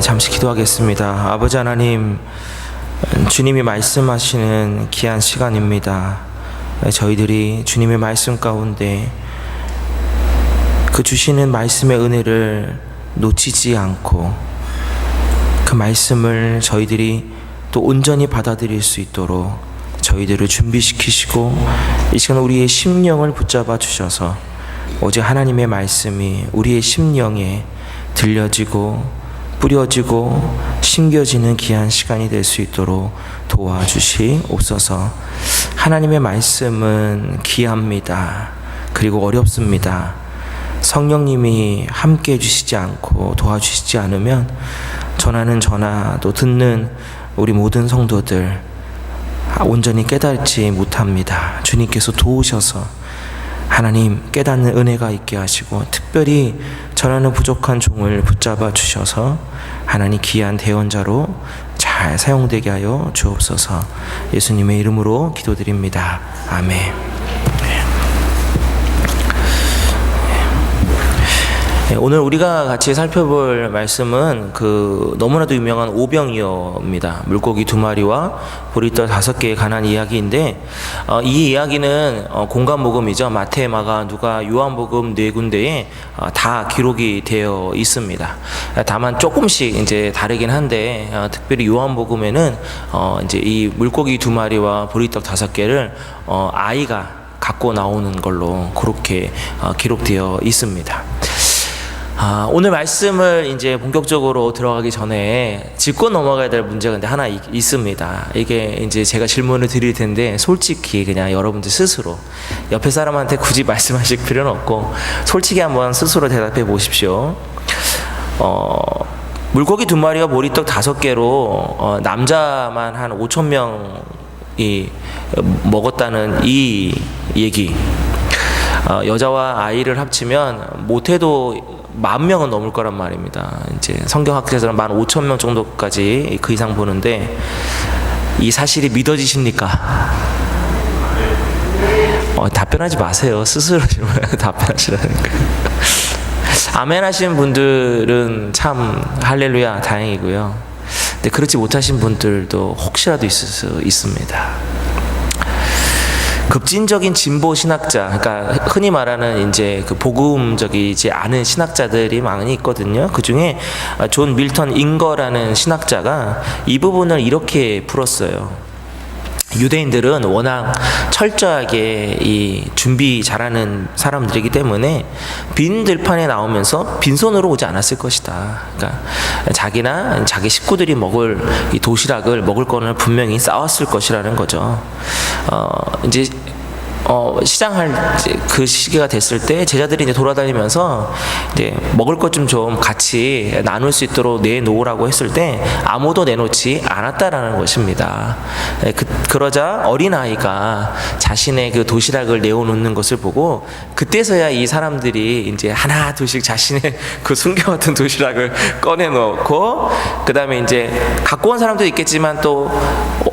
잠시 기도하겠습니다. 아버지 하나님, 주님이 말씀하시는 귀한 시간입니다. 저희들이 주님의 말씀 가운데 그 주시는 말씀의 은혜를 놓치지 않고 그 말씀을 저희들이 또 온전히 받아들일 수 있도록 저희들을 준비시키시고 이 시간 우리의 심령을 붙잡아 주셔서 오직 하나님의 말씀이 우리의 심령에 들려지고 뿌려지고 심겨지는 귀한 시간이 될 수 있도록 도와주시옵소서. 하나님의 말씀은 귀합니다. 그리고 어렵습니다. 성령님이 함께 해주시지 않고 도와주시지 않으면 전하는 저나 또 듣는 우리 모든 성도들 온전히 깨닫지 못합니다. 주님께서 도우셔서 하나님 깨닫는 은혜가 있게 하시고 특별히 전하는 부족한 종을 붙잡아 주셔서 하나님 귀한 대언자로 잘 사용되게 하여 주옵소서. 예수님의 이름으로 기도드립니다. 아멘. 오늘 우리가 같이 살펴볼 말씀은 너무나도 유명한 오병이어입니다. 물고기 2마리와 보리떡 5개에 관한 이야기인데, 이 이야기는 공관복음이죠. 마태, 마가, 누가, 요한복음 4군데에 다 기록이 되어 있습니다. 다만 조금씩 이제 다르긴 한데, 특별히 요한복음에는 이제 이 물고기 2마리와 보리떡 5개를 아이가 갖고 나오는 걸로 그렇게 기록되어 있습니다. 오늘 말씀을 이제 본격적으로 들어가기 전에 짚고 넘어가야 될 문제가 근데 하나 있습니다. 이게 이제 제가 질문을 드릴 텐데 솔직히 그냥 여러분들 스스로 옆에 사람한테 굳이 말씀하실 필요는 없고 솔직히 한번 스스로 대답해 보십시오. 물고기 2마리와 보리떡 5개로 남자만 한 5천 명이 먹었다는 이 얘기, 여자와 아이를 합치면 못해도 10,000명은 넘을 거란 말입니다. 이제 성경학자들은 15,000명 정도까지 그 이상 보는데 이 사실이 믿어지십니까? 답변하지 마세요. 스스로 답변하시라는 거예요. 아멘 하시는 분들은 참 할렐루야 다행이고요. 근데 그렇지 못하신 분들도 혹시라도 있을 수 있습니다. 급진적인 진보 신학자, 그러니까 흔히 말하는 이제 그 복음적이지 않은 신학자들이 많이 있거든요. 그 중에 존 밀턴 잉거라는 신학자가 이 부분을 이렇게 풀었어요. 유대인들은 워낙 철저하게 이 준비 잘하는 사람들이기 때문에 빈 들판에 나오면서 빈손으로 오지 않았을 것이다. 그러니까 자기나 자기 식구들이 먹을 이 도시락을 먹을 거는 분명히 싸왔을 것이라는 거죠. 이제 시장할 그 시기가 됐을 때 제자들이 이제 돌아다니면서 이제 먹을 것 좀 같이 나눌 수 있도록 내놓으라고 했을 때 아무도 내놓지 않았다라는 것입니다. 그러자 어린아이가 자신의 그 도시락을 내어놓는 것을 보고 그때서야 이 사람들이 이제 하나 둘씩 자신의 그 숨겨왔던 도시락을 꺼내놓고 그 다음에 이제 갖고 온 사람도 있겠지만 또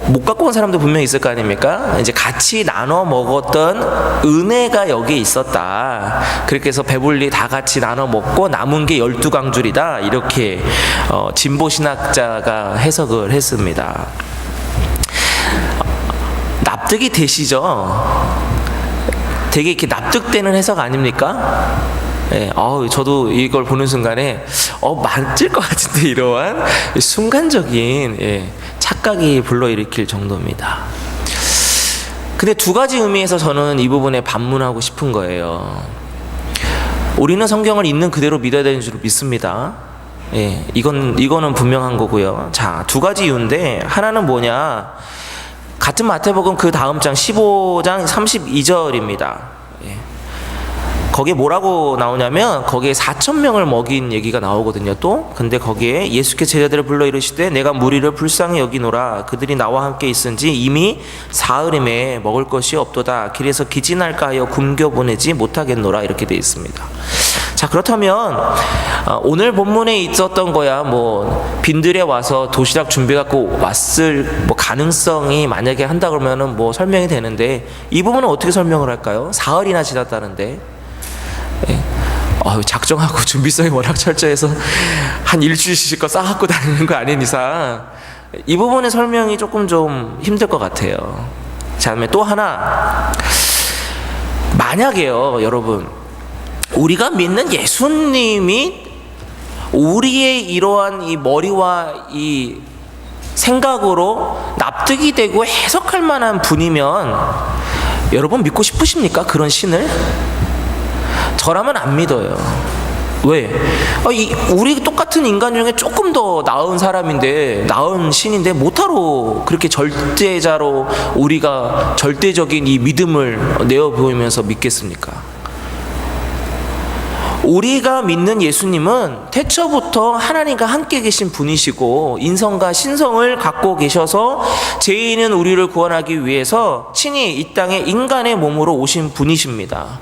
못 갖고 온 사람도 분명히 있을 거 아닙니까? 이제 같이 나눠 먹었던 은혜가 여기에 있었다. 그렇게 해서 배불리 다 같이 나눠 먹고 남은 게 12강줄이다. 이렇게 진보신학자가 해석을 했습니다. 납득이 되시죠? 되게 이렇게 납득되는 해석 아닙니까? 예, 저도 이걸 보는 순간에 맞을 것 같은데 이러한 순간적인 착각이 불러일으킬 정도입니다. 근데 두 가지 의미에서 저는 이 부분에 반문하고 싶은 거예요. 우리는 성경을 있는 그대로 믿어야 되는 줄 믿습니다. 이거는 분명한 거고요. 자, 두 가지 이유인데 하나는 뭐냐? 같은 마태복음 그 다음 장 15장 32절입니다. 거기에 뭐라고 나오냐면 거기에 4,000명을 먹인 얘기가 나오거든요. 또 근데 거기에 예수께서 제자들을 불러 이르시되 내가 무리를 불쌍히 여기노라 그들이 나와 함께 있은지 이미 사흘임에 먹을 것이 없도다 길에서 기진할까 하여 굶겨 보내지 못하겠노라 이렇게 되어 있습니다. 자, 그렇다면 오늘 본문에 있었던 거야 빈들에 와서 도시락 준비해 갖고 왔을 가능성이 만약에 한다 그러면은 설명이 되는데 이 부분은 어떻게 설명을 할까요? 사흘이나 지났다는데 작정하고 준비성이 워낙 철저해서 한 일주일씩 거 싸갖고 다니는 거 아닌 이상 이 부분의 설명이 조금 좀 힘들 것 같아요. 자, 그다음에 또 하나, 만약에요 여러분, 우리가 믿는 예수님이 우리의 이러한 이 머리와 이 생각으로 납득이 되고 해석할 만한 분이면 여러분 믿고 싶으십니까? 그런 신을? 저라면 안 믿어요. 왜? 우리 똑같은 인간 중에 조금 더 나은 사람인데, 나은 신인데 못하러 그렇게 절대자로 우리가 절대적인 이 믿음을 내어 보이면서 믿겠습니까? 우리가 믿는 예수님은 태초부터 하나님과 함께 계신 분이시고 인성과 신성을 갖고 계셔서 죄인은 우리를 구원하기 위해서 친히 이 땅에 인간의 몸으로 오신 분이십니다.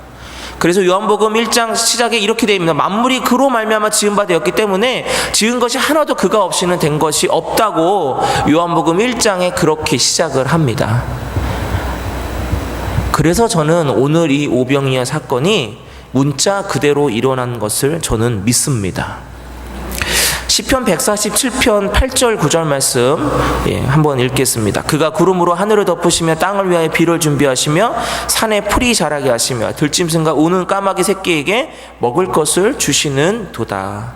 그래서 요한복음 1장 시작에 이렇게 되어 있습니다. 만물이 그로 말미암아 지은 바 되었기 때문에 지은 것이 하나도 그가 없이는 된 것이 없다고 요한복음 1장에 그렇게 시작을 합니다. 그래서 저는 오늘 이 오병이어 사건이 문자 그대로 일어난 것을 저는 믿습니다. 시편 147편 8절 9절 말씀 한번 읽겠습니다. 그가 구름으로 하늘을 덮으시며 땅을 위하여 비를 준비하시며 산에 풀이 자라게 하시며 들짐승과 우는 까마귀 새끼에게 먹을 것을 주시는 도다.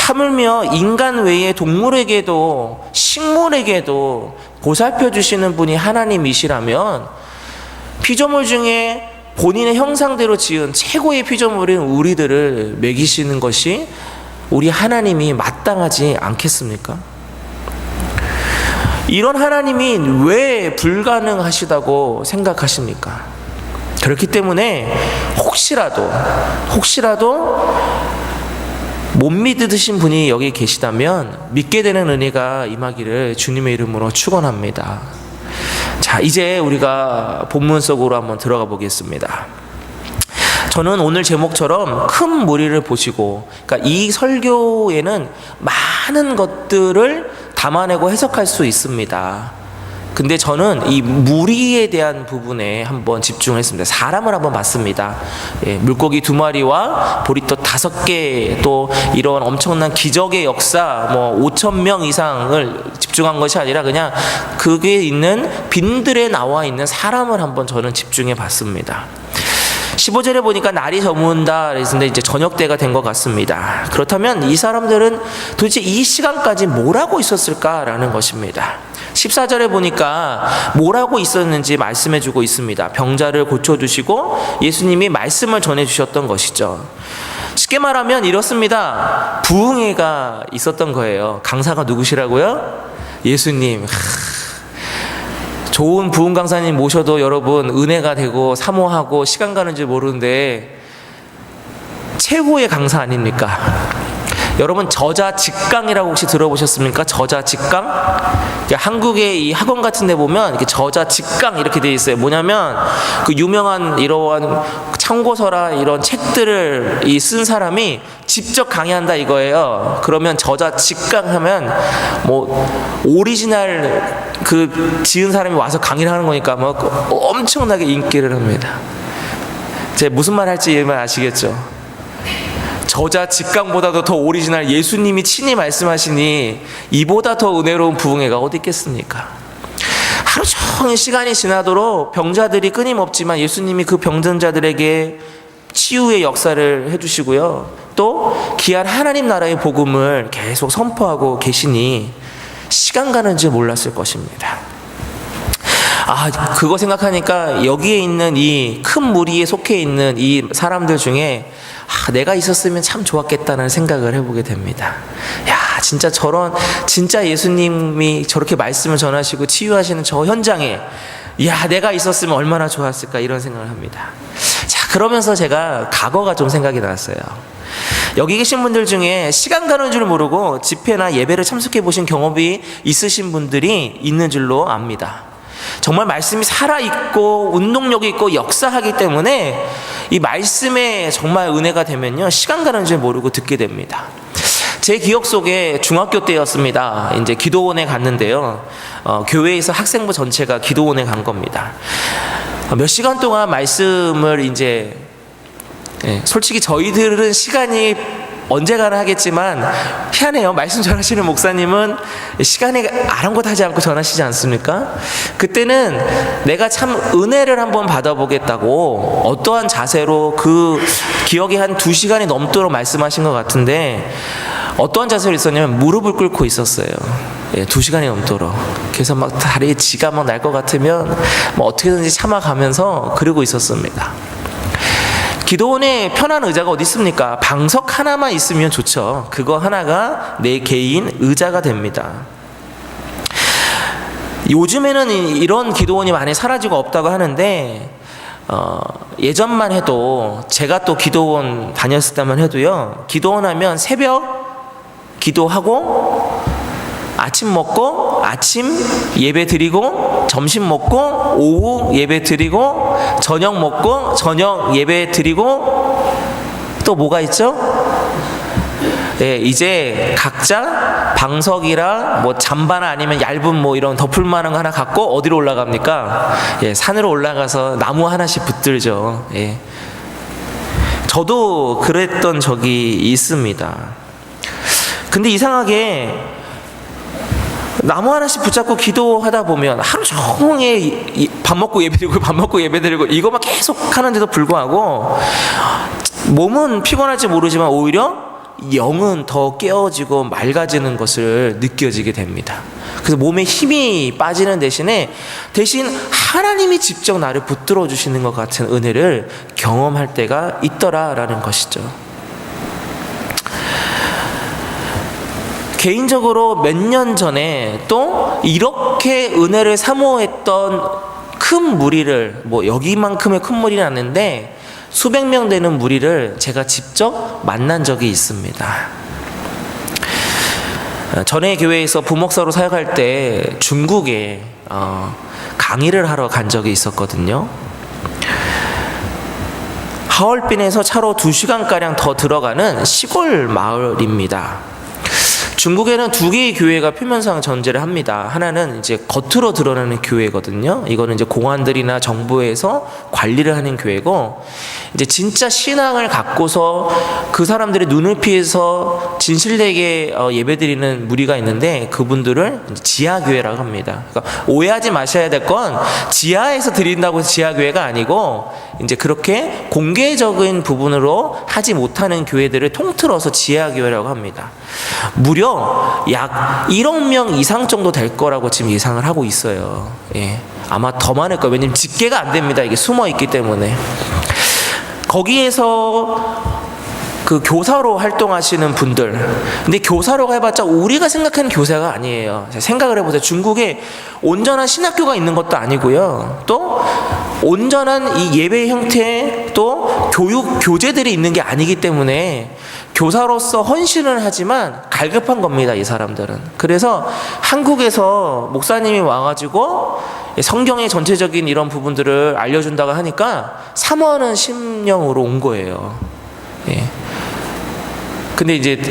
하물며 인간 외에 동물에게도 식물에게도 보살펴 주시는 분이 하나님이시라면 피조물 중에 본인의 형상대로 지은 최고의 피조물인 우리들을 먹이시는 것이 우리 하나님이 마땅하지 않겠습니까? 이런 하나님이 왜 불가능하시다고 생각하십니까? 그렇기 때문에 혹시라도 못 믿으신 분이 여기 계시다면 믿게 되는 은혜가 임하기를 주님의 이름으로 축원합니다. 자, 이제 우리가 본문 속으로 한번 들어가 보겠습니다. 저는 오늘 제목처럼 큰 무리를 보시고, 그러니까 이 설교에는 많은 것들을 담아내고 해석할 수 있습니다. 근데 저는 이 무리에 대한 부분에 한번 집중했습니다. 사람을 한번 봤습니다. 물고기 2마리와 보리떡 5개, 또 이런 엄청난 기적의 역사, 5,000명 이상을 집중한 것이 아니라 그냥 그게 있는 빈들에 나와 있는 사람을 한번 저는 집중해 봤습니다. 15절에 보니까 날이 저문다 그랬는데 이제 저녁 때가 된 것 같습니다. 그렇다면 이 사람들은 도대체 이 시간까지 뭘 하고 있었을까라는 것입니다. 14절에 보니까 뭘 하고 있었는지 말씀해 주고 있습니다. 병자를 고쳐주시고 예수님이 말씀을 전해주셨던 것이죠. 쉽게 말하면 이렇습니다. 부흥회가 있었던 거예요. 강사가 누구시라고요? 예수님. 좋은 부흥 강사님 모셔도 여러분 은혜가 되고 사모하고 시간 가는 줄 모르는데 최고의 강사 아닙니까? 여러분 저자직강이라고 혹시 들어보셨습니까? 저자직강? 한국의 이 학원 같은 데 보면 이렇게 저자직강 이렇게 돼 있어요. 뭐냐면 그 유명한 이러한 참고서라 이런 책들을 쓴 사람이 직접 강의한다 이거예요. 그러면 저자직강 하면 오리지널 그 지은 사람이 와서 강의를 하는 거니까 엄청나게 인기를 합니다. 제가 무슨 말 할지 아시겠죠? 저자 직강보다도 더 오리지널 예수님이 친히 말씀하시니 이보다 더 은혜로운 부흥회가 어디 있겠습니까? 하루 종일 시간이 지나도록 병자들이 끊임없지만 예수님이 그 병든 자들에게 치유의 역사를 해주시고요. 또 귀한 하나님 나라의 복음을 계속 선포하고 계시니 시간 가는 줄 몰랐을 것입니다. 그거 생각하니까 여기에 있는 이 큰 무리에 속해 있는 이 사람들 중에 내가 있었으면 참 좋았겠다는 생각을 해보게 됩니다. 진짜 예수님이 저렇게 말씀을 전하시고 치유하시는 저 현장에 내가 있었으면 얼마나 좋았을까 이런 생각을 합니다. 자, 그러면서 제가 과거가 좀 생각이 났어요. 여기 계신 분들 중에 시간 가는 줄 모르고 집회나 예배를 참석해 보신 경험이 있으신 분들이 있는 줄로 압니다. 정말 말씀이 살아있고 운동력이 있고 역사하기 때문에 이 말씀에 정말 은혜가 되면요 시간 가는 줄 모르고 듣게 됩니다. 제 기억 속에 중학교 때였습니다. 이제 기도원에 갔는데요. 교회에서 학생부 전체가 기도원에 간 겁니다. 몇 시간 동안 말씀을 이제 예, 솔직히 저희들은 시간이 언제가나 하겠지만 희한해요. 말씀 전하시는 목사님은 시간에 아랑곳하지 않고 전하시지 않습니까? 그때는 내가 참 은혜를 한번 받아보겠다고 어떠한 자세로 그 기억이 한 2시간이 넘도록 말씀하신 것 같은데 어떠한 자세로 있었냐면 무릎을 꿇고 있었어요. 예, 2시간이 넘도록. 그래서 막 다리에 지가 막 날 것 같으면 뭐 어떻게든지 참아가면서 그러고 있었습니다. 기도원에 편한 의자가 어디 있습니까? 방석 하나만 있으면 좋죠. 그거 하나가 내 개인 의자가 됩니다. 요즘에는 이런 기도원이 많이 사라지고 없다고 하는데 예전만 해도 제가 또 기도원 다녔을 때만 해도요, 기도원 하면 새벽 기도하고 아침 먹고 아침 예배 드리고 점심 먹고 오후 예배 드리고 저녁 먹고 저녁 예배 드리고 또 뭐가 있죠? 예, 이제 각자 방석이랑 뭐 잠바나 아니면 얇은 뭐 이런 덮을 만한 거 하나 갖고 어디로 올라갑니까? 예, 산으로 올라가서 나무 하나씩 붙들죠. 예. 저도 그랬던 적이 있습니다. 근데 이상하게 나무 하나씩 붙잡고 기도하다 보면 하루 종일 밥 먹고 예배드리고 밥 먹고 예배드리고 이거만 계속 하는데도 불구하고 몸은 피곤할지 모르지만 오히려 영은 더 깨어지고 맑아지는 것을 느껴지게 됩니다. 그래서 몸에 힘이 빠지는 대신 하나님이 직접 나를 붙들어 주시는 것 같은 은혜를 경험할 때가 있더라라는 것이죠. 개인적으로 몇 년 전에 또 이렇게 은혜를 사모했던 큰 무리를, 뭐 여기만큼의 큰 무리는 아닌데 수백 명 되는 무리를 제가 직접 만난 적이 있습니다. 전에 교회에서 부목사로 사역할 때 중국에 강의를 하러 간 적이 있었거든요. 하얼빈에서 차로 2시간가량 더 들어가는 시골 마을입니다. 중국에는 2개의 교회가 표면상 존재를 합니다. 하나는 이제 겉으로 드러나는 교회거든요. 이거는 이제 공안들이나 정부에서 관리를 하는 교회고, 이제 진짜 신앙을 갖고서 그 사람들의 눈을 피해서 진실되게 예배드리는 무리가 있는데 그분들을 지하교회라고 합니다. 그러니까 오해하지 마셔야 될 건 지하에서 드린다고 해서 지하교회가 아니고 이제 그렇게 공개적인 부분으로 하지 못하는 교회들을 통틀어서 지하교회라고 합니다. 무려 약 1억 명 이상 정도 될 거라고 지금 예상을 하고 있어요. 예, 아마 더 많을 거예요. 왜냐면 집계가 안 됩니다. 이게 숨어 있기 때문에. 거기에서 그 교사로 활동하시는 분들, 근데 교사로 해봤자 우리가 생각하는 교사가 아니에요. 생각을 해보세요. 중국에 온전한 신학교가 있는 것도 아니고요, 또 온전한 이 예배 형태의 또 교육 교재들이 있는 게 아니기 때문에 교사로서 헌신을 하지만 갈급한 겁니다, 이 사람들은. 그래서 한국에서 목사님이 와가지고 성경의 전체적인 이런 부분들을 알려준다고 하니까 사모하는 심령으로 온 거예요. 예. 근데 이제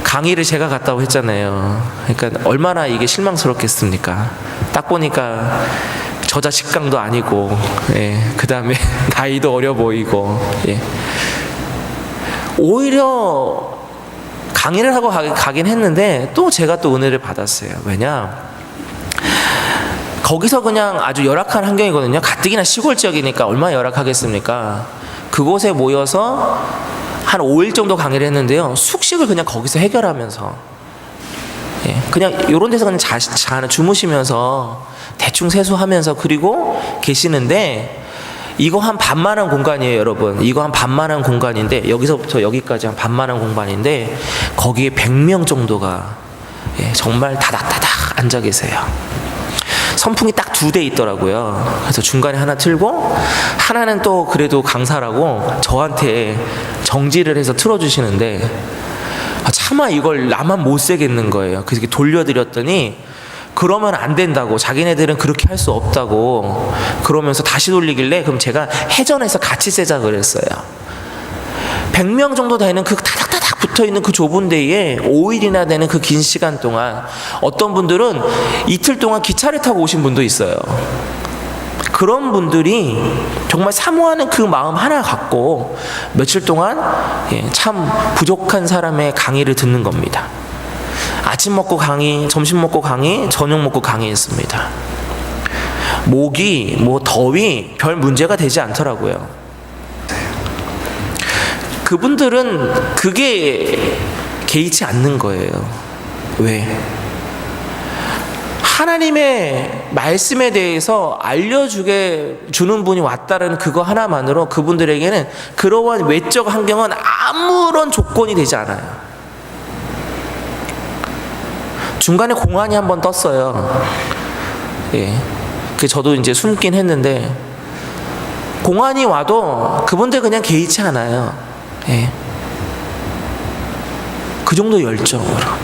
강의를 제가 갔다고 했잖아요. 그러니까 얼마나 이게 실망스럽겠습니까? 딱 보니까 저자 식강도 아니고, 예. 그 다음에 나이도 어려 보이고, 예. 오히려 강의를 하고 가긴 했는데 또 제가 또 은혜를 받았어요. 왜냐? 거기서 그냥 아주 열악한 환경이거든요. 가뜩이나 시골 지역이니까 얼마나 열악하겠습니까? 그곳에 모여서 한 5일 정도 강의를 했는데요, 숙식을 그냥 거기서 해결하면서, 예, 그냥 이런 데서 그냥 주무시면서 대충 세수하면서 그리고 계시는데, 이거 한 반만한 공간이에요, 여러분. 이거 한 반만한 공간인데, 여기서부터 여기까지 한 반만한 공간인데 거기에 100명 정도가, 예, 정말 다닥다닥 앉아 계세요. 선풍이 딱 2대 있더라고요. 그래서 중간에 하나 틀고 하나는 또 그래도 강사라고 저한테 정지를 해서 틀어주시는데, 차마 이걸 나만 못 세겠는 거예요. 그래서 돌려드렸더니 그러면 안 된다고, 자기네들은 그렇게 할 수 없다고 그러면서 다시 돌리길래, 그럼 제가 해전해서 같이 세자 그랬어요. 100명 정도 되는 그 다닥다닥 붙어있는 그 좁은 데에 5일이나 되는 그 긴 시간 동안, 어떤 분들은 이틀 동안 기차를 타고 오신 분도 있어요. 그런 분들이 정말 사모하는 그 마음 하나 갖고 며칠 동안 참 부족한 사람의 강의를 듣는 겁니다. 아침 먹고 강의, 점심 먹고 강의, 저녁 먹고 강의했습니다. 모기, 더위 별 문제가 되지 않더라고요. 그분들은 그게 개의치 않는 거예요. 왜? 하나님의 말씀에 대해서 주는 분이 왔다는 그거 하나만으로 그분들에게는 그러한 외적 환경은 아무런 조건이 되지 않아요. 중간에 공안이 한번 떴어요. 저도 이제 숨긴 했는데, 공안이 와도 그분들 그냥 개의치 않아요. 그 정도 열정으로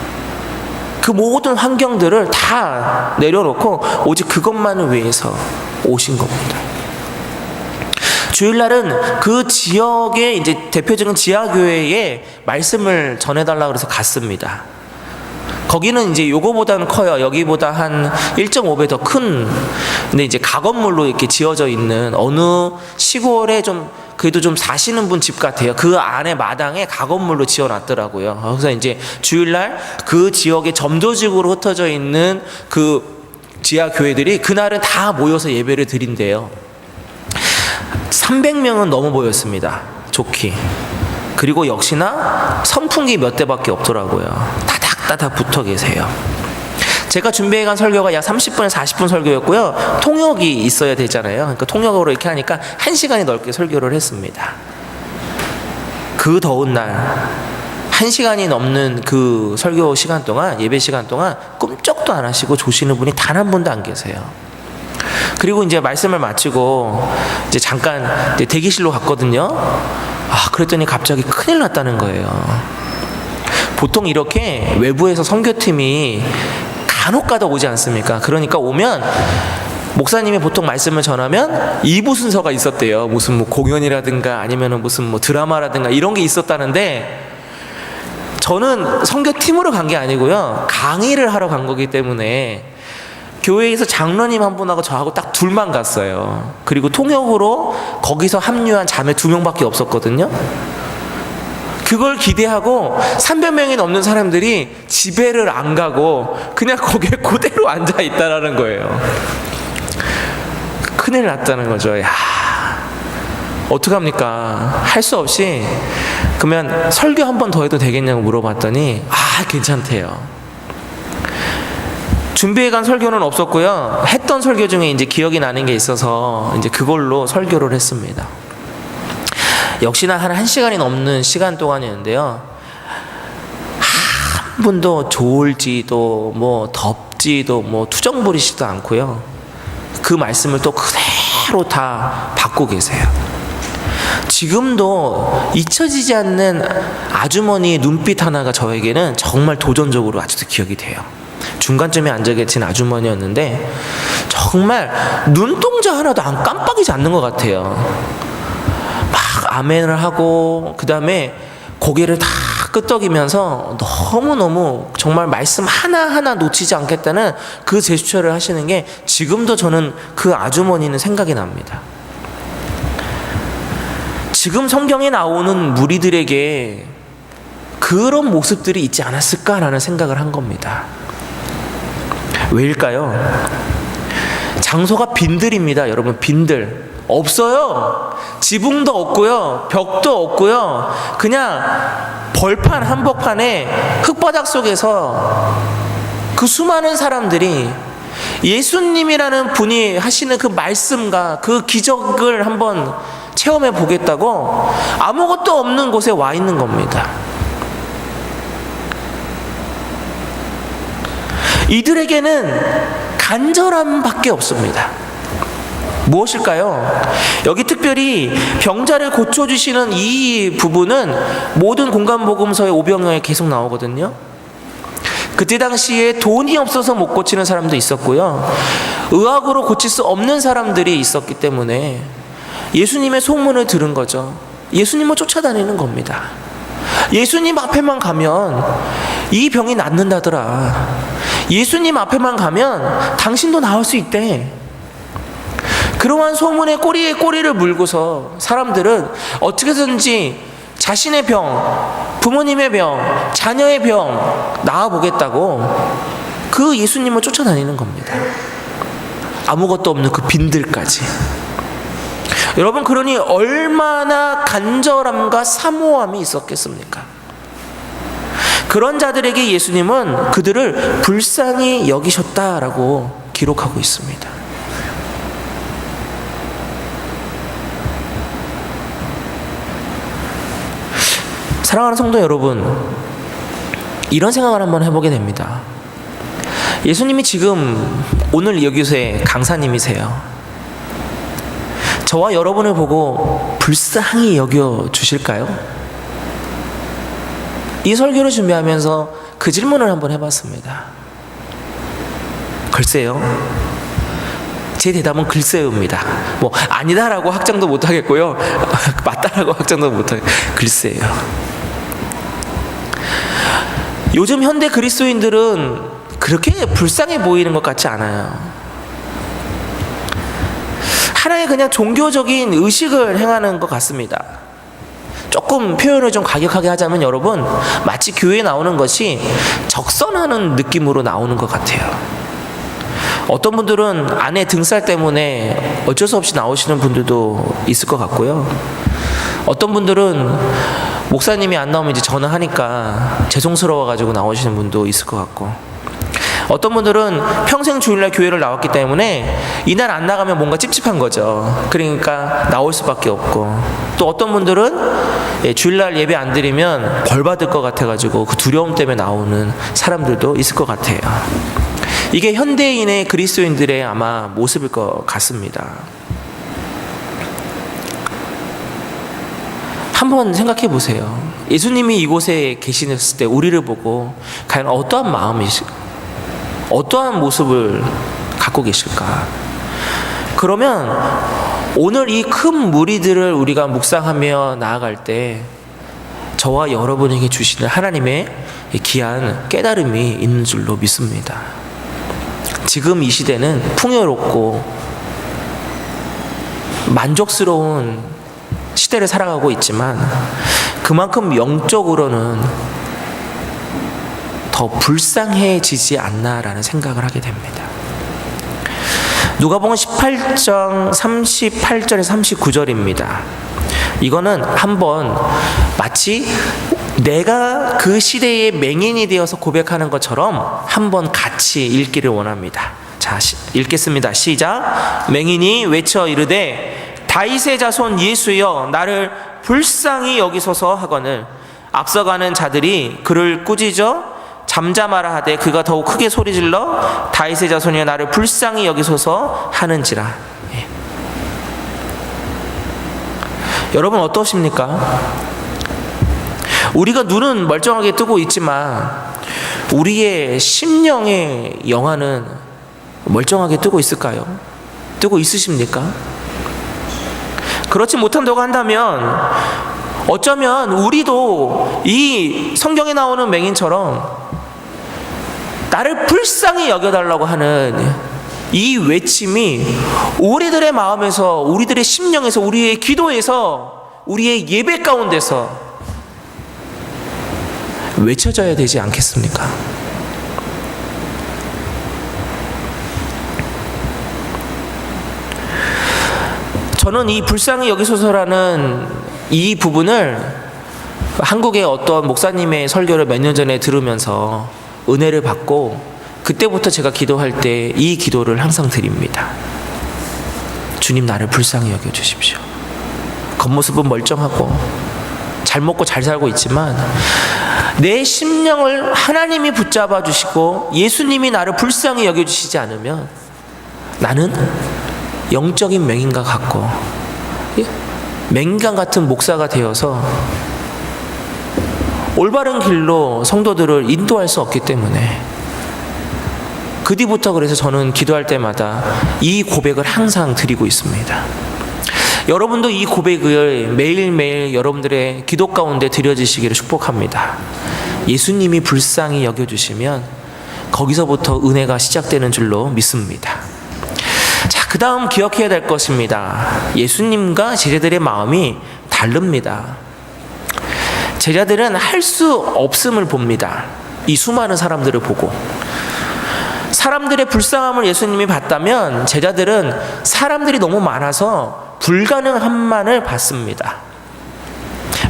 그 모든 환경들을 다 내려놓고 오직 그것만을 위해서 오신 겁니다. 주일날은 그 지역의 이제 대표적인 지하교회에 말씀을 전해달라 그래서 갔습니다. 거기는 이제 요거보다는 커요. 여기보다 한 1.5배 더 큰, 근데 이제 가건물로 이렇게 지어져 있는 어느 시골에 그래도 좀 사시는 분 집 같아요. 그 안에 마당에 가건물로 지어놨더라고요. 그래서 이제 주일날 그 지역에 점도직으로 흩어져 있는 그 지하 교회들이 그날은 다 모여서 예배를 드린대요. 300명은 넘어 보였습니다. 좋게. 그리고 역시나 선풍기 몇 대밖에 없더라고요. 다닥다닥 붙어 계세요. 제가 준비해간 설교가 약 30분에서 40분 설교였고요. 통역이 있어야 되잖아요. 그러니까 통역으로 이렇게 하니까 1시간이 넘게 설교를 했습니다. 그 더운 날 1시간이 넘는 그 설교 시간 동안, 예배 시간 동안 꿈쩍도 안 하시고 조시는 분이 단 한 분도 안 계세요. 그리고 이제 말씀을 마치고 이제 잠깐 이제 대기실로 갔거든요. 그랬더니 갑자기 큰일 났다는 거예요. 보통 이렇게 외부에서 선교팀이 간혹가다 오지 않습니까? 그러니까 오면 목사님이 보통 말씀을 전하면 2부 순서가 있었대요. 무슨 공연이라든가 아니면은 무슨 드라마라든가 이런 게 있었다는데, 저는 선교팀으로 간 게 아니고요. 강의를 하러 간 거기 때문에 교회에서 장로님 한 분하고 저하고 딱 둘만 갔어요. 그리고 통역으로 거기서 합류한 자매 2명밖에 없었거든요. 그걸 기대하고 300명이 넘는 사람들이 집에를 안 가고 그냥 거기에 그대로 앉아 있다라는 거예요. 큰일 났다는 거죠. 어떡합니까? 할 수 없이 그러면 설교 한 번 더 해도 되겠냐고 물어봤더니 괜찮대요. 준비해간 설교는 없었고요. 했던 설교 중에 이제 기억이 나는 게 있어서 이제 그걸로 설교를 했습니다. 역시나 한 1시간이 넘는 시간 동안이었는데요. 한 분도 좋을지도 덥지도 투정 부리지도 않고요. 그 말씀을 또 그대로 다 받고 계세요. 지금도 잊혀지지 않는 아주머니의 눈빛 하나가 저에게는 정말 도전적으로 아직도 기억이 돼요. 중간쯤에 앉아 계신 아주머니였는데 정말 눈동자 하나도 안 깜빡이지 않는 것 같아요. 막 아멘을 하고 그 다음에 고개를 다 끄덕이면서 너무너무 정말 말씀 하나하나 놓치지 않겠다는 그 제스처를 하시는 게 지금도 저는 그 아주머니는 생각이 납니다. 지금 성경에 나오는 무리들에게 그런 모습들이 있지 않았을까라는 생각을 한 겁니다. 왜일까요? 장소가 빈들입니다. 여러분, 빈들. 없어요. 지붕도 없고요. 벽도 없고요. 그냥 벌판 한복판에 흙바닥 속에서 그 수많은 사람들이 예수님이라는 분이 하시는 그 말씀과 그 기적을 한번 체험해 보겠다고 아무것도 없는 곳에 와 있는 겁니다. 이들에게는 간절함밖에 없습니다. 무엇일까요? 여기 특별히 병자를 고쳐주시는 이 부분은 모든 공간복음서의 오병이어에 계속 나오거든요. 그때 당시에 돈이 없어서 못 고치는 사람도 있었고요. 의학으로 고칠 수 없는 사람들이 있었기 때문에 예수님의 소문을 들은 거죠. 예수님을 쫓아다니는 겁니다. 예수님 앞에만 가면 이 병이 낫는다더라. 예수님 앞에만 가면 당신도 나을 수 있대. 그러한 소문에 꼬리에 꼬리를 물고서 사람들은 어떻게든지 자신의 병, 부모님의 병, 자녀의 병 나아보겠다고 그 예수님을 쫓아다니는 겁니다. 아무것도 없는 그 빈들까지. 여러분, 그러니 얼마나 간절함과 사모함이 있었겠습니까? 그런 자들에게 예수님은 그들을 불쌍히 여기셨다라고 기록하고 있습니다. 사랑하는 성도 여러분, 이런 생각을 한번 해보게 됩니다. 예수님이 지금 오늘 여기서의 강사님이세요. 저와 여러분을 보고 불쌍히 여겨주실까요? 이 설교를 준비하면서 그 질문을 한번 해봤습니다. 글쎄요. 제 대답은 글쎄요입니다. 뭐 아니다라고 확정도 못하겠고요, 맞다라고 확정도 못하겠고요. 글쎄요. 요즘 현대 그리스도인들은 그렇게 불쌍해 보이는 것 같지 않아요. 하나의 그냥 종교적인 의식을 행하는 것 같습니다. 조금 표현을 좀 과격하게 하자면 여러분, 마치 교회에 나오는 것이 적선하는 느낌으로 나오는 것 같아요. 어떤 분들은 아내 등살 때문에 어쩔 수 없이 나오시는 분들도 있을 것 같고요. 어떤 분들은 목사님이 안 나오면 이제 전화하니까 죄송스러워가지고 나오시는 분도 있을 것 같고, 어떤 분들은 평생 주일날 교회를 나왔기 때문에 이날 안 나가면 뭔가 찝찝한 거죠. 그러니까 나올 수밖에 없고, 또 어떤 분들은 주일날 예배 안 드리면 벌 받을 것 같아가지고 그 두려움 때문에 나오는 사람들도 있을 것 같아요. 이게 현대인의 그리스도인들의 아마 모습일 것 같습니다. 한번 생각해 보세요. 예수님이 이곳에 계시었을 때 우리를 보고 과연 어떠한 어떠한 모습을 갖고 계실까? 그러면 오늘 이 큰 무리들을 우리가 묵상하며 나아갈 때 저와 여러분에게 주시는 하나님의 귀한 깨달음이 있는 줄로 믿습니다. 지금 이 시대는 풍요롭고 만족스러운 시대를 살아가고 있지만 그만큼 영적으로는 더 불쌍해지지 않나라는 생각을 하게 됩니다. 누가복음 18장 38절에서 39절입니다. 이거는 한번 마치 내가 그 시대의 맹인이 되어서 고백하는 것처럼 한번 같이 읽기를 원합니다. 자, 읽겠습니다. 시작. 맹인이 외쳐 이르되 다윗의 자손 예수여 나를 불쌍히 여기소서 하거늘 앞서가는 자들이 그를 꾸짖어 잠잠하라 하되 그가 더욱 크게 소리질러 다윗의 자손이여 나를 불쌍히 여기소서 하는지라. 예. 여러분 어떠십니까? 우리가 눈은 멀쩡하게 뜨고 있지만 우리의 심령의 영안은 멀쩡하게 뜨고 있을까요? 뜨고 있으십니까? 그렇지 못한다고 한다면 어쩌면 우리도 이 성경에 나오는 맹인처럼 나를 불쌍히 여겨달라고 하는 이 외침이 우리들의 마음에서, 우리들의 심령에서, 우리의 기도에서, 우리의 예배 가운데서 외쳐져야 되지 않겠습니까? 저는 이 불쌍히 여기소서라는 이 부분을 한국의 어떤 목사님의 설교를 몇 년 전에 들으면서 은혜를 받고 그때부터 제가 기도할 때 이 기도를 항상 드립니다. 주님 나를 불쌍히 여겨주십시오. 겉모습은 멀쩡하고 잘 먹고 잘 살고 있지만 내 심령을 하나님이 붙잡아 주시고 예수님이 나를 불쌍히 여겨주시지 않으면 나는 영적인 맹인과 같고 맹인과 같은 목사가 되어서 올바른 길로 성도들을 인도할 수 없기 때문에 그 뒤부터 그래서 저는 기도할 때마다 이 고백을 항상 드리고 있습니다. 여러분도 이 고백을 매일매일 여러분들의 기도 가운데 드려지시기를 축복합니다. 예수님이 불쌍히 여겨주시면 거기서부터 은혜가 시작되는 줄로 믿습니다. 자, 그 다음 기억해야 될 것입니다. 예수님과 제자들의 마음이 다릅니다. 제자들은 할 수 없음을 봅니다. 이 수많은 사람들을 보고. 사람들의 불쌍함을 예수님이 봤다면 제자들은 사람들이 너무 많아서 불가능한만을 봤습니다.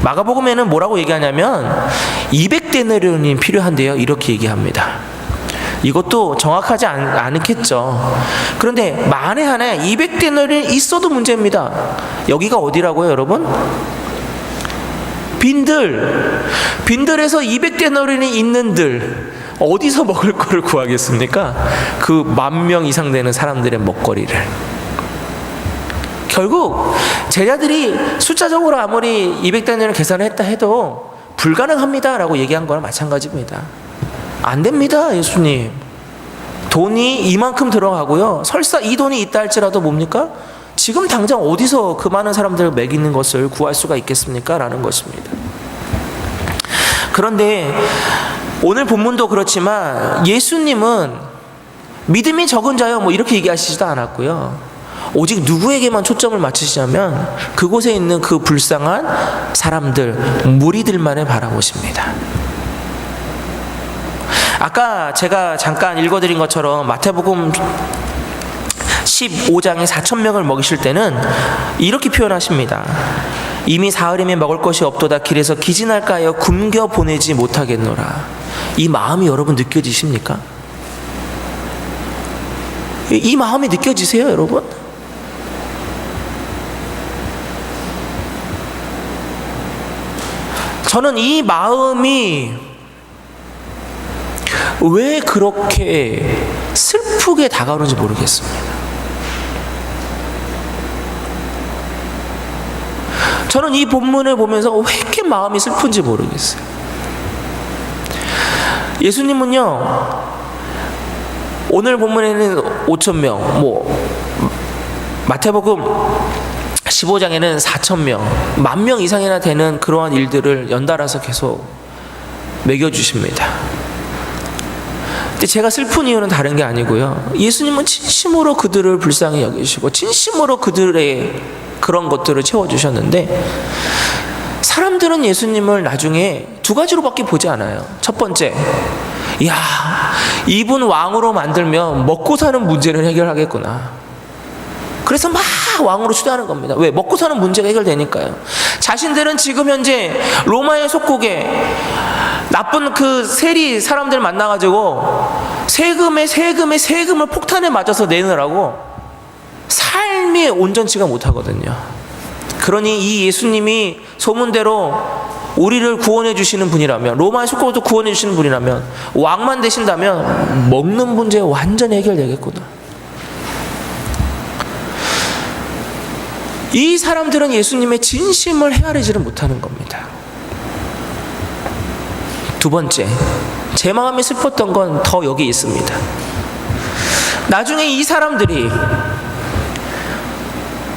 마가복음에는 뭐라고 얘기하냐면 200데나리온이 필요한데요, 이렇게 얘기합니다. 이것도 정확하지 않겠죠. 그런데 만에 하나에 200데나리온이 있어도 문제입니다. 여기가 어디라고요, 여러분? 빈들에서 200데나리온이 있는 들, 어디서 먹을 거를 구하겠습니까? 그 10,000명 이상 되는 사람들의 먹거리를. 결국 제자들이 숫자적으로 아무리 200데나리온을 계산을 했다 해도 불가능합니다 라고 얘기한 거랑 마찬가지입니다. 안 됩니다, 예수님. 돈이 이만큼 들어가고요, 설사 이 돈이 있다 할지라도 뭡니까? 지금 당장 어디서 그 많은 사람들을 먹이는 것을 구할 수가 있겠습니까? 라는 것입니다. 그런데 오늘 본문도 그렇지만 예수님은 믿음이 적은 자여 뭐 이렇게 얘기하시지도 않았고요. 오직 누구에게만 초점을 맞추시냐면 그곳에 있는 그 불쌍한 사람들, 무리들만을 바라보십니다. 아까 제가 잠깐 읽어드린 것처럼 마태복음 15장에 4,000명을 먹이실 때는 이렇게 표현하십니다. 이미 사흘이면 먹을 것이 없도다 길에서 기진할까 하여 굶겨 보내지 못하겠노라. 이 마음이 여러분 느껴지십니까? 이 마음이 느껴지세요, 여러분? 저는 이 마음이 왜 그렇게 슬프게 다가오는지 모르겠습니다. 저는 이 본문을 보면서 왜 이렇게 마음이 슬픈지 모르겠어요. 예수님은요, 오늘 본문에는 5,000명, 마태복음 15장에는 4,000명, 10,000명 이상이나 되는 그러한 일들을 연달아서 계속 먹여주십니다. 근데 제가 슬픈 이유는 다른 게 아니고요, 예수님은 진심으로 그들을 불쌍히 여기시고 진심으로 그들의 그런 것들을 채워주셨는데, 사람들은 예수님을 나중에 두 가지로밖에 보지 않아요. 첫 번째, 이야, 이분 왕으로 만들면 먹고 사는 문제를 해결하겠구나. 그래서 막 왕으로 추대하는 겁니다. 왜? 먹고 사는 문제가 해결되니까요. 자신들은 지금 현재 로마의 속국에 나쁜 그 세리 사람들 만나가지고 세금을 폭탄에 맞아서 내느라고 삶이 온전치가 못하거든요. 그러니 이 예수님이 소문대로 우리를 구원해 주시는 분이라면, 로마의 속국도 구원해 주시는 분이라면, 왕만 되신다면 먹는 문제 완전히 해결되겠구나. 이 사람들은 예수님의 진심을 헤아리지를 못하는 겁니다. 두 번째, 제 마음이 슬펐던 건 더 여기 있습니다. 나중에 이 사람들이,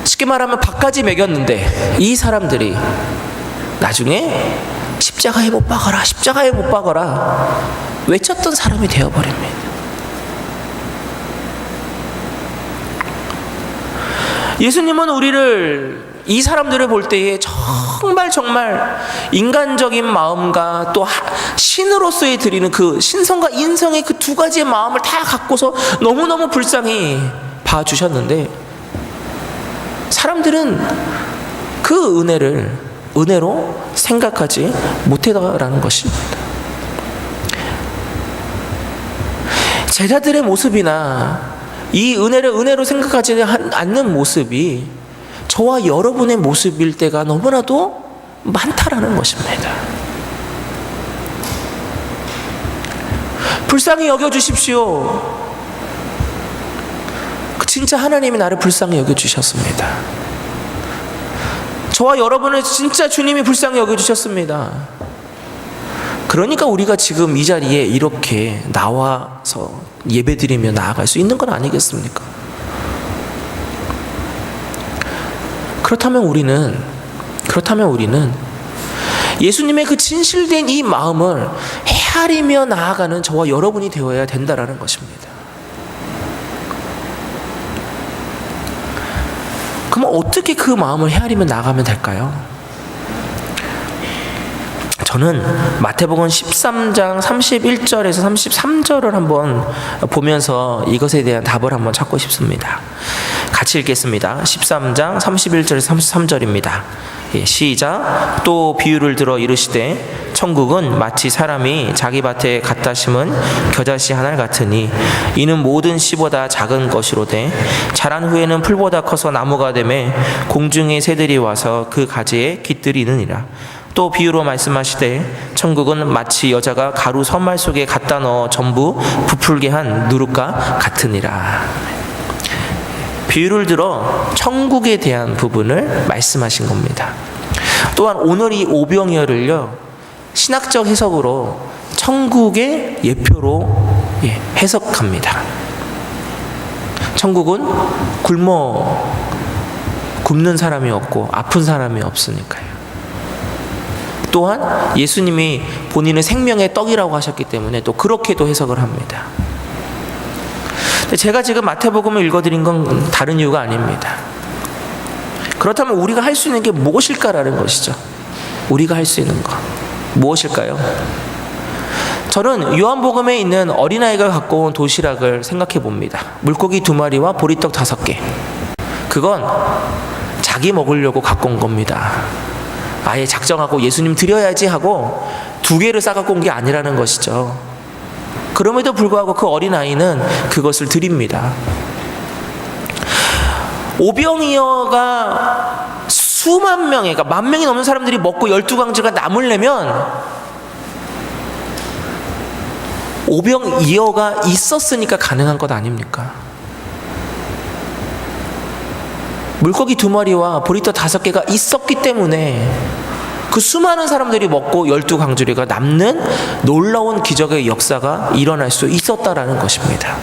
쉽게 말하면 밥까지 먹였는데, 이 사람들이 나중에 십자가에 못 박아라, 십자가에 못 박아라 외쳤던 사람이 되어버립니다. 예수님은 이 사람들을 볼 때에 정말 인간적인 마음과 또 신으로서의 드리는 그 신성과 인성의 그 두 가지의 마음을 다 갖고서 너무너무 불쌍히 봐주셨는데, 사람들은 그 은혜로 생각하지 못했다라는 것입니다. 제자들의 모습이나 이 은혜로 생각하지 않는 모습이 저와 여러분의 모습일 때가 너무나도 많다라는 것입니다. 불쌍히 여겨주십시오. 진짜 하나님이 나를 불쌍히 여겨주셨습니다. 저와 여러분을 진짜 주님이 불쌍히 여겨주셨습니다. 그러니까 우리가 지금 이 자리에 이렇게 나와서 예배드리며 나아갈 수 있는 건 아니겠습니까? 그렇다면 우리는 예수님의 그 진실된 이 마음을 헤아리며 나아가는 저와 여러분이 되어야 된다라는 것입니다. 그럼 어떻게 그 마음을 헤아리며 나가면 될까요? 저는 마태복음 13장 31절에서 33절을 한번 보면서 이것에 대한 답을 한번 찾고 싶습니다. 같이 읽겠습니다. 13장 31절에서 33절입니다. 시작. 또 비유를 들어 이르시되 천국은 마치 사람이 자기 밭에 갖다 심은 겨자씨 하나 같으니 이는 모든 씨보다 작은 것이로되 자란 후에는 풀보다 커서 나무가 되매 공중의 새들이 와서 그 가지에 깃들이느니라. 또 비유로 말씀하시되 천국은 마치 여자가 가루 선말 속에 갖다 넣어 전부 부풀게 한 누룩과 같으니라. 비유를 들어 천국에 대한 부분을 말씀하신 겁니다. 또한 오늘 이 오병이어를요, 신학적 해석으로 천국의 예표로 해석합니다. 천국은 굶는 사람이 없고 아픈 사람이 없으니까요. 또한 예수님이 본인의 생명의 떡이라고 하셨기 때문에 또 그렇게도 해석을 합니다. 제가 지금 마태복음을 읽어드린 건 다른 이유가 아닙니다. 그렇다면 우리가 할 수 있는 게 무엇일까라는 것이죠. 우리가 할 수 있는 것 무엇일까요? 저는 요한복음에 있는 어린아이가 갖고 온 도시락을 생각해 봅니다. 물고기 2마리와 보리떡 5개. 그건 자기 먹으려고 갖고 온 겁니다. 아예 작정하고 예수님 드려야지 하고 2개를 싸갖고 온 게 아니라는 것이죠. 그럼에도 불구하고 그 어린아이는 그것을 드립니다. 오병이어가 수만 명의, 그러니까 10,000명이 넘는 사람들이 먹고 12강주가 남으려면 오병이어가 있었으니까 가능한 것 아닙니까? 물고기 2마리와 보리떡 5개가 있었기 때문에 그 수많은 사람들이 먹고 12강주리가 남는 놀라운 기적의 역사가 일어날 수 있었다라는 것입니다.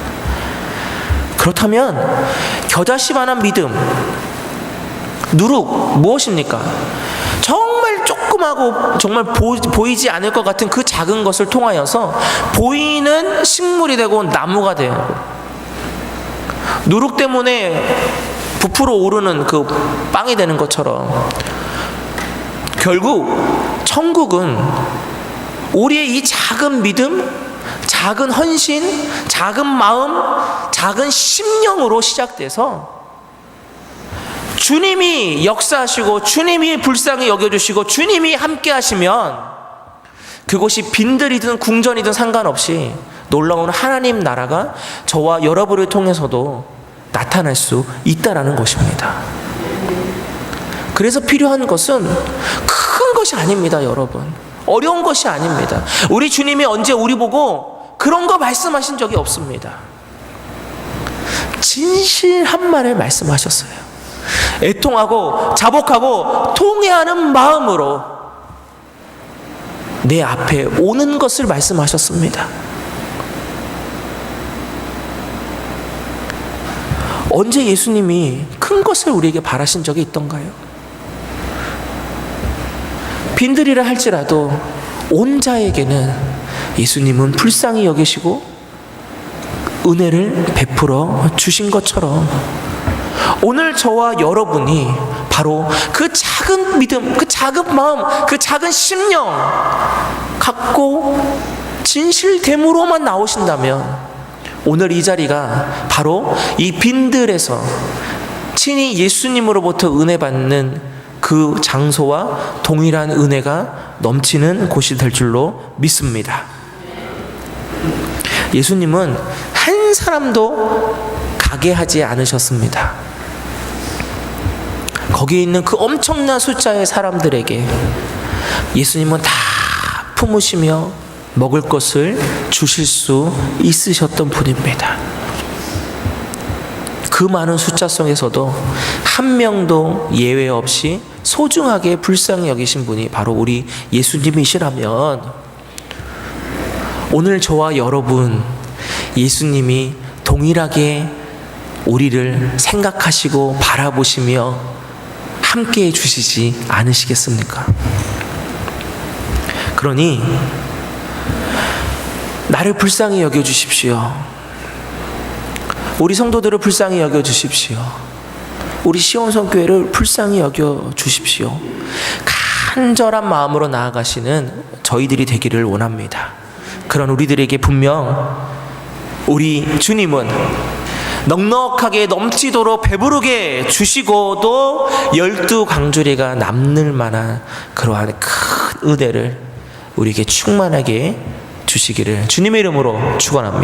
그렇다면 겨자씨만한 믿음, 누룩 무엇입니까? 정말 조그마하고 정말 보이지 않을 것 같은 그 작은 것을 통하여서 보이는 식물이 되고 나무가 되고, 누룩 때문에 부풀어 오르는 그 빵이 되는 것처럼 결국 천국은 우리의 이 작은 믿음, 작은 헌신, 작은 마음, 작은 심령으로 시작돼서 주님이 역사하시고 주님이 불쌍히 여겨주시고 주님이 함께 하시면 그곳이 빈들이든 궁전이든 상관없이 놀라운 하나님 나라가 저와 여러분을 통해서도 나타날 수 있다라는 것입니다. 그래서 필요한 것은 큰 것이 아닙니다, 여러분. 어려운 것이 아닙니다. 우리 주님이 언제 우리 보고 그런 거 말씀하신 적이 없습니다. 진실한 말을 말씀하셨어요. 애통하고 자복하고 통회하는 마음으로 내 앞에 오는 것을 말씀하셨습니다. 언제 예수님이 큰 것을 우리에게 바라신 적이 있던가요? 빈들이라 할지라도 온 자에게는 예수님은 불쌍히 여기시고 은혜를 베풀어 주신 것처럼 오늘 저와 여러분이 바로 그 작은 믿음, 그 작은 마음, 그 작은 심령 갖고 진실됨으로만 나오신다면 오늘 이 자리가 바로 이 빈들에서 친히 예수님으로부터 은혜 받는 그 장소와 동일한 은혜가 넘치는 곳이 될 줄로 믿습니다. 예수님은 한 사람도 가게 하지 않으셨습니다. 거기에 있는 그 엄청난 숫자의 사람들에게 예수님은 다 품으시며 먹을 것을 주실 수 있으셨던 분입니다. 그 많은 숫자 속에서도 한 명도 예외 없이 소중하게 불쌍히 여기신 분이 바로 우리 예수님이시라면 오늘 저와 여러분 예수님이 동일하게 우리를 생각하시고 바라보시며 함께해 주시지 않으시겠습니까? 그러니 나를 불쌍히 여겨주십시오. 우리 성도들을 불쌍히 여겨주십시오. 우리 시온성교회를 불쌍히 여겨 주십시오. 간절한 마음으로 나아가시는 저희들이 되기를 원합니다. 그런 우리들에게 분명 우리 주님은 넉넉하게 넘치도록 배부르게 주시고도 12강주리가 남는 만한 그러한 큰 은혜를 우리에게 충만하게 주시기를 주님의 이름으로 축원합니다.